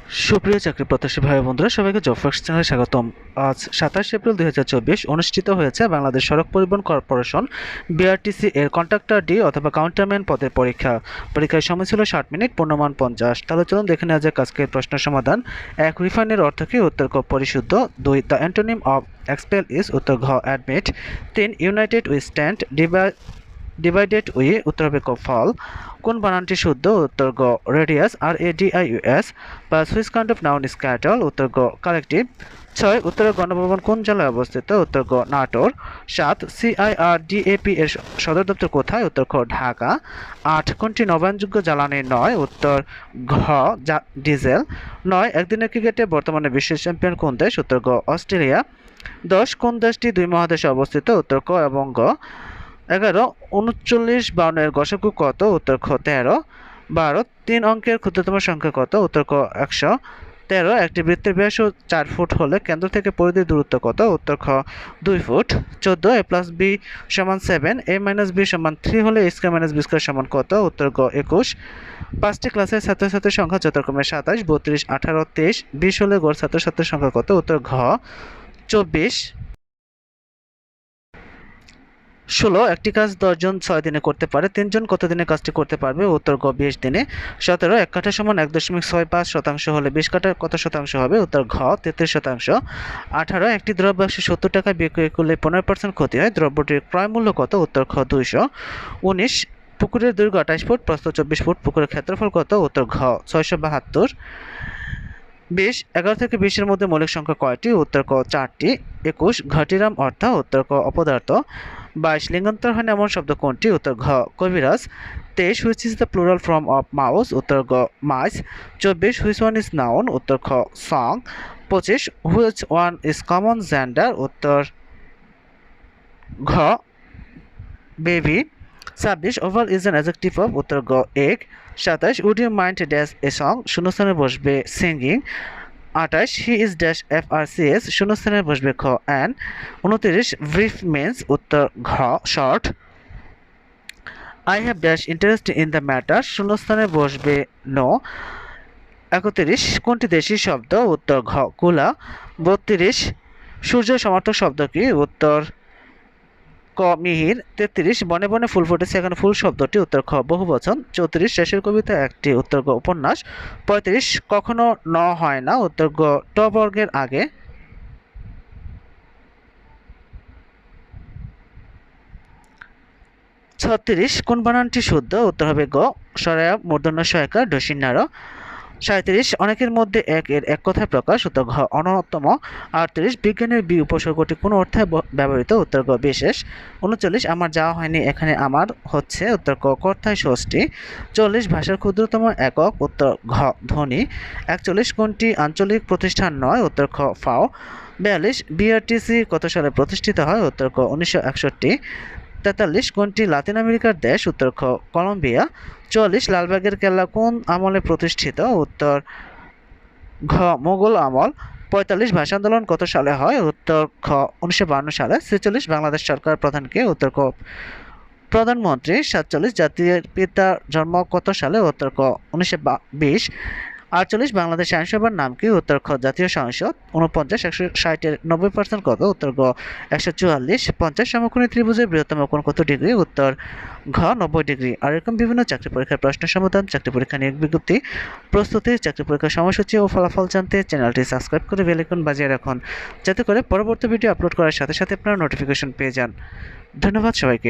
সুপ্রিয় চাকরি প্রত্যাশী ভাই বন্ধুরা, সবাইকে জব ফার্স্ট চ্যানেলে স্বাগতম। আজ 27 এপ্রিল 2024 অনুষ্ঠিত হয়েছে বাংলাদেশ সড়ক পরিবহন কর্পোরেশন বিআরটিসি এর কন্ট্রাক্টর ডি অথবা কাউন্টারম্যান পদের পরীক্ষা। পরীক্ষার সময় ছিল 60 মিনিট, পূর্ণমান 50। তাহলে চলুন দেখে নেওয়া যাক আজকের প্রশ্ন সমাধান। 1. রিফাইনের অর্থ কি? উত্তর ক পরিশুদ্ধ। 2. The antonym of expel is? উত্তর ঘ admit. 3. United we stand, divided we? উত্তর হবে ক ফল। কোন বানানটি শুদ্ধ? উত্তর গ radius, RADIUS। 5. Which kind of noun is cattle? উত্তর গ কালেকটিভ। 6. উত্তরের গণভবন কোন জেলায় অবস্থিত? উত্তর গ নাটোর। 7. CIRDAP এর সদর দপ্তর কোথায়? উত্তর খ ঢাকা। 8. কোনটি নবায়নযোগ্য জ্বালানি নয়? উত্তর ঘ ডিজেল। 9. একদিনের ক্রিকেটে বর্তমানে বিশ্ব চ্যাম্পিয়ন কোন দেশ? উত্তর গ অস্ট্রেলিয়া। 10. কোন দেশটি দুই মহাদেশে অবস্থিত? উত্তর ক এবং গ। 11. 39 এর গসাগু কত? উত্তর খ 13। 12. 3 অঙ্কের ক্ষুদ্রতম সংখ্যা কত? উত্তর ক 100। 13. একটি বৃত্তের ব্যাস 4 ফুট হলে কেন্দ্র থেকে পরিধির দূরত্ব কত? উত্তর খ 2 ফুট। 14. a+b = 7, a-b = 3 হলে a²-b² সমান কত? উত্তর গ 21। 5টি ক্লাসের ছাত্রছাত্রীর সংখ্যা যথাক্রমে 27, 32, 18, 23, 20 হলে গড় ছাত্রছাত্রীর সংখ্যা কত? উত্তর ঘ 24। 16. একটি কাজ 10 জন 6 দিনে করতে পারে, 3 জন কত দিনে কাজটি করতে পারবে? উত্তর গ 20 দিনে। 17. 1 কাঠা সমান 1.65 শতাংশ হলে 20 কাঠার কত শতাংশ হবে? উত্তর ঘ 33 শতাংশ। 18. একটি দ্রব্য 170 টাকায় বিক্রয় করলে 15% ক্ষতি হয়, দ্রব্যটির ক্রয় মূল্য কত? উত্তর খ 200। 19. পুকুরের দৈর্ঘ্য 28 ফুট, প্রস্থ 24 ফুট, পুকুরের ক্ষেত্রফল কত? উত্তর ঘ 672। 20. 11 থেকে 20 এর মধ্যে মৌলিক সংখ্যা কয়টি? উত্তর ক 4টি। 21. ঘটিরাম অর্থ? উত্তর ক অপদার্থ। 22. লিঙ্গান্তর হয় না এমন শব্দ কোনটি? উত্তর ঘ কবিরাজ। 23. Which is the plural form of mouse? উত্তর গ mice. 24. Which one is noun? উত্তর খ song. 25. Which one is common gender? উত্তর ঘ baby. 26. Oval is an adjective of? উত্তর গ egg. 27. Would you mind dash a song? শূন্যস্থানে বসবে singing. 28. He is dash FRCS, শূন্যস্থানে বসবে খ অ্যান। 29. Brief means? উত্তর ঘ short. I have dash interest in the matter, শূন্যস্থানে বসবে নো। 31. কোনটি দেশি শব্দ? উত্তর ঘ কুলা। 32. সূর্য সমার্থক শব্দ কি? উত্তর ক মিহির। 33. বনে বনে ফুল ফুটেছে, এখানে ফুল শব্দটি? উত্তর খ বহুবচন। 34. শেষের কবিতা একটি, উত্তর গ উপন্যাস। 35. কখনো ন হয় না? উত্তর গ ট বর্গের আগে। 36. কোন বানানটি শুদ্ধ? উত্তর হবে গ সরায়া মূর্ধন্য সহায়িকা ডসিন্নার। 37. অনেকের মধ্যে এক এর এক কথায় প্রকাশ? উত্তর ঘ অন্যতম। 38. বিজ্ঞানের বি উপসর্গটি কোন অর্থে ব্যবহৃত? উত্তর গ বিশেষ। 39. আমার যাওয়া হয়নি, এখানে আমার হচ্ছে? উত্তর ক কর্তায় ষষ্ঠী। 40. ভাষার ক্ষুদ্রতম একক? উত্তর ঘ ধ্বনি। 41. কোনটি আঞ্চলিক প্রতিষ্ঠান নয়? উত্তর খ ফাও। 42. বিআরটিসি কত সালে প্রতিষ্ঠিত হয়? উত্তর ক 1961। 43. কোনটি লাতিন আমেরিকার দেশ? উত্তর খ কলম্বিয়া। 44. লালবাগের কেল্লা কোন আমলে প্রতিষ্ঠিত? উত্তর ঘ মোগল আমল। 45. ভাষা আন্দোলন কত সালে হয়? উত্তর খ 1952 সালে। 46. বাংলাদেশ সরকার প্রধানকে? উত্তর ক প্রধানমন্ত্রী। 47. জাতির পিতার জন্ম কত সালে? উত্তর ক 1920। 48. বাংলাদেশ আইনসভার নাম কি? উত্তর খ জাতীয় সংসদ। 49. 160 এর 90% কত? উত্তর গ 144। 50. সমকোণী ত্রিভুজের বৃহত্তম কোণ কত ডিগ্রি? উত্তর ঘ 90 ডিগ্রি। আর এরকম বিভিন্ন চাকরি পরীক্ষার প্রশ্ন সমাধান, চাকরি পরীক্ষা নিয়োগ বিজ্ঞপ্তি প্রস্তুতি, চাকরি পরীক্ষার সময়সূচি ও ফলাফল জানতে চ্যানেলটি সাবস্ক্রাইব করে বেল আইকন বাজিয়ে রাখুন, যাতে করে পরবর্তী ভিডিও আপলোড করার সাথে সাথে আপনারা নোটিফিকেশন পেয়ে যান। ধন্যবাদ সবাইকে।